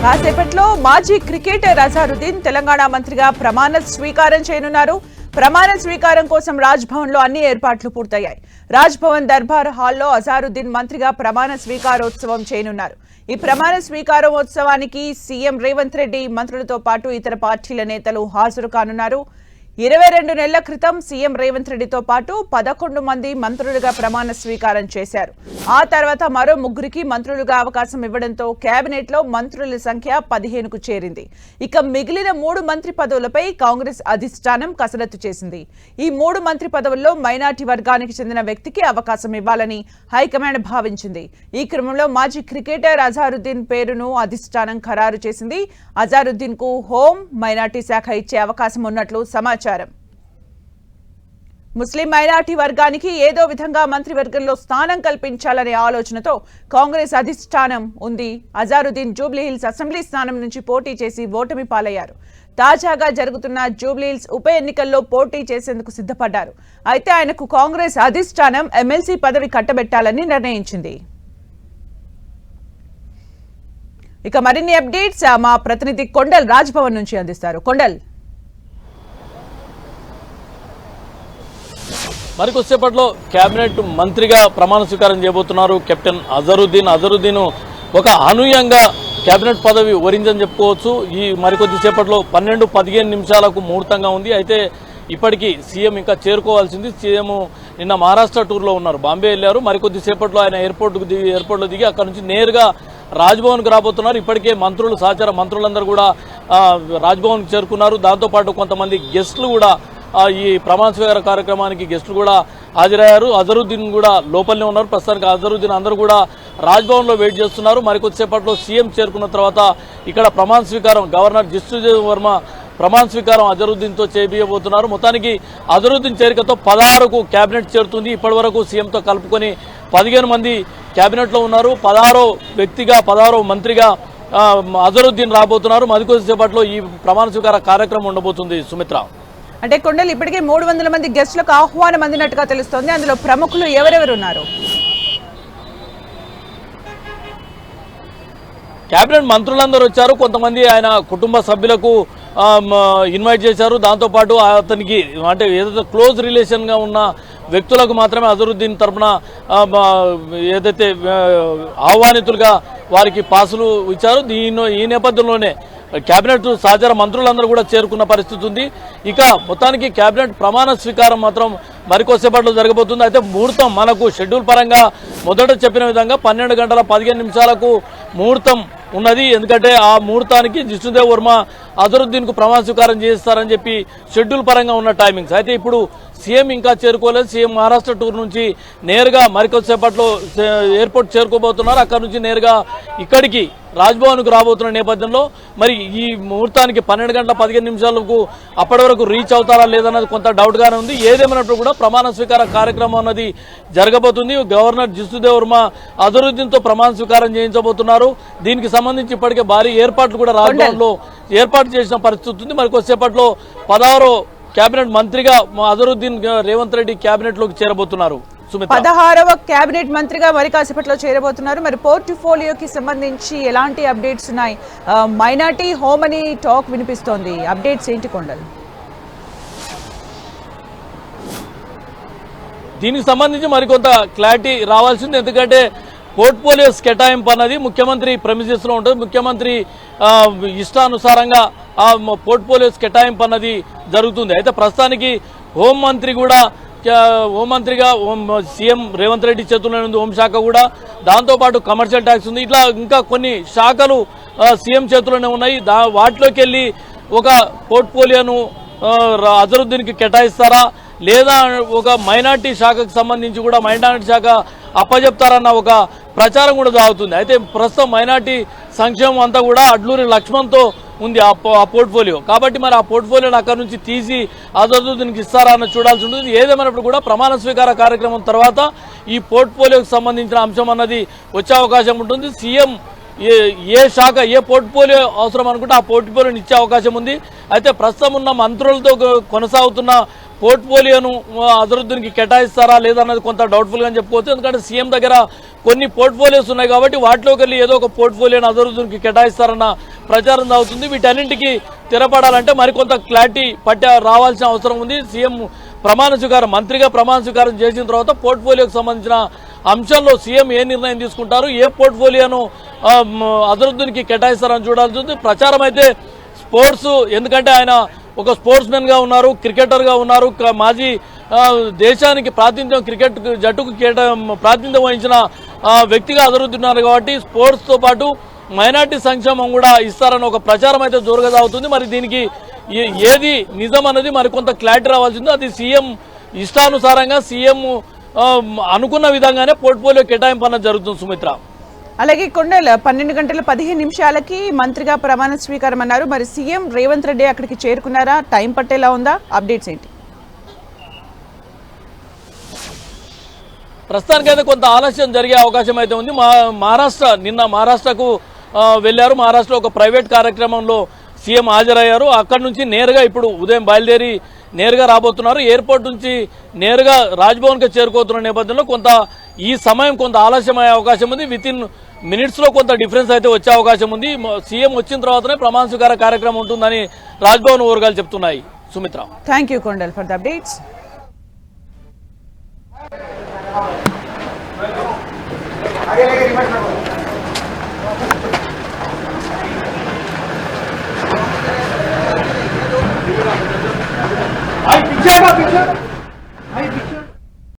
కాసేపట్లో మాజీ క్రికెటర్ అజారుద్దీన్ తెలంగాణ మంత్రిగా ప్రమాణ స్వీకారం చేయనున్నారు. ప్రమాణ స్వీకారం కోసం రాజ్ భవన్ లో అన్ని ఏర్పాట్లు పూర్తయ్యాయి. రాజ్ భవన్ దర్బార్ హాల్లో అజారుద్దీన్ మంత్రిగా ప్రమాణ స్వీకారోత్సవం చేయనున్నారు. ఈ ప్రమాణ స్వీకారోత్సవానికి సీఎం రేవంత్ రెడ్డి మంత్రులతో పాటు ఇతర పార్టీల నేతలు హాజరు కానున్నారు. 22 నెలల క్రితం సీఎం రేవంత్ రెడ్డితో పాటు 11 మంది మంత్రులుగా ప్రమాణ స్వీకారం చేశారు. ఆ తర్వాత మరో 3కి మంత్రులుగా అవకాశం ఇవ్వడంతో కేబినెట్ లో మంత్రుల సంఖ్య 15కు చేరింది. ఇక మిగిలిన 3 మంత్రి పదవులపై కాంగ్రెస్ అధిష్టానం కసరత్తు చేసింది. ఈ 3 మంత్రి పదవుల్లో మైనార్టీ వర్గానికి చెందిన వ్యక్తికి అవకాశం ఇవ్వాలని హైకమాండ్ భావించింది. ఈ క్రమంలో మాజీ క్రికెటర్ అజారుద్దీన్ పేరును అధిష్టానం ఖరారు చేసింది. అజారుద్దీన్ కు హోం, మైనార్టీ శాఖ ఇచ్చే అవకాశం ఉన్నట్లు సమాచారం. ముస్లిం మైనార్టీ వర్గానికి ఏదో విధంగా మంత్రివర్గంలో స్థానం కల్పించాలనే ఆలోచనతో కాంగ్రెస్ అధిష్టానం ఉంది. అజారుద్దీన్ జూబ్లీహిల్స్ అసెంబ్లీ స్థానం నుంచి పోటీ చేసి ఓటమి పాలయ్యారు. తాజాగా జరుగుతున్న జూబ్లీహిల్స్ ఉప ఎన్నికల్లో పోటీ చేసేందుకు సిద్ధపడ్డారు. అయితే ఆయనకు కాంగ్రెస్ అధిష్టానం ఎమ్మెల్సీ పదవి కట్టబెట్టాలని నిర్ణయించింది. ఇక మరిన్ని అప్డేట్స్ మా ప్రతినిధి కొండల్ రాజ్ భవన్ నుంచి అందిస్తారు. కొండల్, మరికొద్దిసేపట్లో కేబినెట్ మంత్రిగా ప్రమాణ స్వీకారం చేయబోతున్నారు కెప్టెన్ అజరుద్దీన్ ఒక అనూహ్యంగా కేబినెట్ పదవి వరించని చెప్పుకోవచ్చు. ఈ మరికొద్దిసేపట్లో 12-15 నిమిషాలకు ముహూర్తంగా ఉంది. అయితే ఇప్పటికీ సీఎం ఇంకా చేరుకోవాల్సింది. సీఎం నిన్న మహారాష్ట్ర టూర్లో ఉన్నారు, బాంబే వెళ్ళారు. మరికొద్దిసేపట్లో ఆయన ఎయిర్పోర్ట్లో దిగి అక్కడ నుంచి నేరుగా రాజ్భవన్కు రాబోతున్నారు. ఇప్పటికే సహచార మంత్రులందరూ కూడా రాజ్భవన్కు చేరుకున్నారు. దాంతోపాటు కొంతమంది గెస్టులు కూడా ఈ ప్రమాణ స్వీకార కార్యక్రమానికి గెస్టులు కూడా హాజరయ్యారు. అజరుద్దీన్ కూడా లోపలనే ఉన్నారు. ప్రస్తుతానికి అజరుద్దీన్ అందరూ కూడా రాజ్భవన్లో వెయిట్ చేస్తున్నారు. మరికొద్దిసేపట్లో సీఎం చేరుకున్న తర్వాత ఇక్కడ ప్రమాణ స్వీకారం గవర్నర్ జిష్ణుదేవ్ వర్మ ప్రమాణ స్వీకారం అజరుద్దీన్తో చేయబోతున్నారు. మొత్తానికి అజరుద్దీన్ చేరికతో 16కు కేబినెట్ చేరుతుంది. ఇప్పటి వరకు సీఎంతో కలుపుకొని 15 మంది కేబినెట్లో ఉన్నారు. 16వ మంత్రిగా అజరుద్దీన్ రాబోతున్నారు. మరికొద్దిసేపట్లో ఈ ప్రమాణ స్వీకార కార్యక్రమం ఉండబోతుంది. సుమిత్ర, అంటే కొండలు ఇప్పటికే 300 మంది గెస్టులకు ఆహ్వానం అందినట్టుగా తెలుస్తోంది. అందులో ప్రముఖులు ఎవరెవరు ఉన్నారు? కేబినెట్ మంత్రులందరూ వచ్చారు. కొంతమంది ఆయన కుటుంబ సభ్యులకు ఇన్వైట్ చేశారు. దాంతోపాటు అతనికి అంటే ఏదైతే క్లోజ్ రిలేషన్గా ఉన్న వ్యక్తులకు మాత్రమే అజరుద్దీన్ తరఫున ఏదైతే ఆహ్వానితులుగా వారికి పాసులు ఇచ్చారు. ఈ నేపథ్యంలోనే కేబినెట్ సహచార మంత్రులందరూ కూడా చేరుకున్న పరిస్థితి ఉంది. ఇక మొత్తానికి కేబినెట్ ప్రమాణ స్వీకారం మాత్రం మరికొద్దిసేపట్లో జరగబోతుంది. అయితే ముహూర్తం మనకు షెడ్యూల్ పరంగా మొదట చెప్పిన విధంగా 12:15 ముహూర్తం ఉన్నది. ఎందుకంటే ఆ ముహూర్తానికి జిష్ణుదేవ్ వర్మ అజరుద్దీన్కు ప్రమాణ స్వీకారం చేస్తారని చెప్పి షెడ్యూల్ పరంగా ఉన్న టైమింగ్స్. అయితే ఇప్పుడు సీఎం ఇంకా చేరుకోలేదు. సీఎం మహారాష్ట్ర టూర్ నుంచి నేరుగా మరికొద్దిసేపట్లో ఎయిర్పోర్ట్ చేరుకోబోతున్నారు. అక్కడ నుంచి నేరుగా ఇక్కడికి రాజ్భవన్కు రాబోతున్న నేపథ్యంలో మరి ఈ ముహూర్తానికి 12:15 అప్పటి వరకు రీచ్ అవుతారా లేదన్నది కొంత డౌట్గానే ఉంది. ఏదేమైనప్పుడు కూడా ప్రమాణ స్వీకార కార్యక్రమం అన్నది జరగబోతుంది. గవర్నర్ జిష్ణుదేవ్ వర్మ అజరుద్దీన్తో ప్రమాణ స్వీకారం చేయించబోతున్నారు. దీనికి సంబంధించి ఇప్పటికే భారీ ఏర్పాట్లు కూడా రాజ్భవన్లో ఏర్పాటు చేసిన పరిస్థితి ఉంది. మరి కొద్దిసేపట్లో 16వ కేబినెట్ మంత్రిగా అజరుద్దీన్ రేవంత్ రెడ్డి కేబినెట్ లోకి చేరబోతున్నారు. 16వ కేబినెట్ మంత్రిగా మరి కాసేపట్లో చేరబోతున్నారు. మరి పోర్ట్ఫోలియోకి సంబంధించి ఎలాంటి అప్డేట్స్ ఉన్నాయి? మైనార్టీ హోమ్ అని టాక్ వినిపిస్తోంది. అప్డేట్స్ ఏంటి కొండలు? దీనికి సంబంధించి మరికొంత క్లారిటీ రావాల్సింది. ఎందుకంటే పోర్ట్ఫోలియోస్ కేటాయింపు అన్నది ముఖ్యమంత్రి ప్రెమిసెస్లో ఉంటుంది. ముఖ్యమంత్రి ఇష్టానుసారంగా ఆ పోర్ట్ఫోలియోస్ కేటాయింపు అన్నది జరుగుతుంది. అయితే ప్రస్తుతానికి హోంమంత్రిగా సీఎం రేవంత్ రెడ్డి చేతుల్లో ఉంది హోంశాఖ కూడా. దాంతోపాటు కమర్షియల్ ట్యాక్స్ ఉంది. ఇట్లా ఇంకా కొన్ని శాఖలు సీఎం చేతుల్లోనే ఉన్నాయి. వాటిలోకి వెళ్ళి ఒక పోర్ట్ఫోలియోను అజరుద్దీన్కి కేటాయిస్తారా లేదా ఒక మైనార్టీ శాఖకు సంబంధించి కూడా మైనార్టీ శాఖ అప్పచెప్తారన్న ఒక ప్రచారం కూడా సాగుతుంది. అయితే ప్రస్తుతం మైనార్టీ సంక్షేమం అంతా కూడా అడ్లూరి లక్ష్మణ్తో ఉంది ఆ పోర్ట్ఫోలియో. కాబట్టి మరి ఆ పోర్ట్ఫోలియోని అక్కడి నుంచి తీసి అజరుద్దీన్కి ఇస్తారా అన్న చూడాల్సి ఉంటుంది. ఏదేమైనప్పుడు కూడా ప్రమాణ స్వీకార కార్యక్రమం తర్వాత ఈ పోర్ట్ఫోలియోకి సంబంధించిన అంశం అన్నది వచ్చే అవకాశం ఉంటుంది. సీఎం ఏ శాఖ ఏ పోర్ట్ఫోలియో అవసరం అనుకుంటే ఆ పోర్ట్ఫోలియోని ఇచ్చే అవకాశం ఉంది. అయితే ప్రస్తుతం ఉన్న మంత్రులతో కొనసాగుతున్న పోర్ట్ఫోలియోను అజరుద్దీన్కి కేటాయిస్తారా లేదన్నది కొంత డౌట్ఫుల్గా చెప్పుకోవచ్చు. ఎందుకంటే సీఎం దగ్గర కొన్ని పోర్ట్ఫోలియోస్ ఉన్నాయి కాబట్టి వాటిలోకి వెళ్ళి ఏదో ఒక పోర్ట్ఫోలియోని అజరుద్దీన్కి కేటాయిస్తారన్న ప్రచారం సాగుతుంది. వీటన్నింటికి తెరపడాలంటే మరికొంత క్లారిటీ రావాల్సిన అవసరం ఉంది. సీఎం మంత్రిగా ప్రమాణ స్వీకారం చేసిన తర్వాత పోర్ట్ఫోలియోకి సంబంధించిన అంశాల్లో సీఎం ఏ నిర్ణయం తీసుకుంటారు, ఏ పోర్ట్ఫోలియోను అజరుద్దీన్కి కేటాయిస్తారని చూడాల్సి ఉంది. ప్రచారం అయితే స్పోర్ట్స్, ఎందుకంటే ఆయన ఒక స్పోర్ట్స్ మెన్గా ఉన్నారు, క్రికెటర్గా ఉన్నారు, మాజీ దేశానికి ప్రాతినిధ్యం క్రికెట్ జట్టుకు ప్రాతినిధ్యం వహించిన వ్యక్తిగా అజరుద్దీన్ ఉన్నారు కాబట్టి స్పోర్ట్స్తో పాటు మైనార్టీ సంక్షేమం కూడా ఇస్తారని ఒక ప్రచారం అయితే జోరుగా సాగుతుంది. మరి దీనికి ఏది నిజం అనేది మరికొంత క్లారిటీ రావాల్సింది. అది సీఎం ఇష్టానుసారంగా సీఎం అనుకున్న విధంగానే పోర్ట్ఫోలియో కేటాయింపు అన్నది జరుగుతుంది. సుమిత్ర, అలాగే కొండల్ 12:15 మంత్రిగా ప్రమాణ స్వీకారం అన్నారు. మరి సీఎం రేవంత్ రెడ్డి అక్కడికి చేరుకున్నారా? టైం పట్టేలా ఉందా? అప్డేట్స్ ఏంటి? ప్రస్తుతానికైతే కొంత ఆలస్యం జరిగే అవకాశం అయితే ఉంది. నిన్న మహారాష్ట్రకు వెళ్ళారు. మహారాష్ట్రలో ఒక ప్రైవేట్ కార్యక్రమంలో సీఎం హాజరయ్యారు. అక్కడి నుంచి నేరుగా ఇప్పుడు ఉదయం బయలుదేరి నేరుగా రాబోతున్నారు. ఎయిర్పోర్ట్ నుంచి నేరుగా రాజ్భవన్కి చేరుకోతున్న నేపథ్యంలో కొంత ఈ సమయం కొంత ఆలస్యం అయ్యే అవకాశం ఉంది. వితిన్ మినిట్స్లో కొంత డిఫరెన్స్ అయితే వచ్చే అవకాశం ఉంది. సీఎం వచ్చిన తర్వాతనే ప్రమాణ స్వీకార కార్యక్రమం ఉంటుందని రాజ్భవన్ వర్గాలు చెప్తున్నాయి. Sumitra, thank you Kondal for the updates. पीछे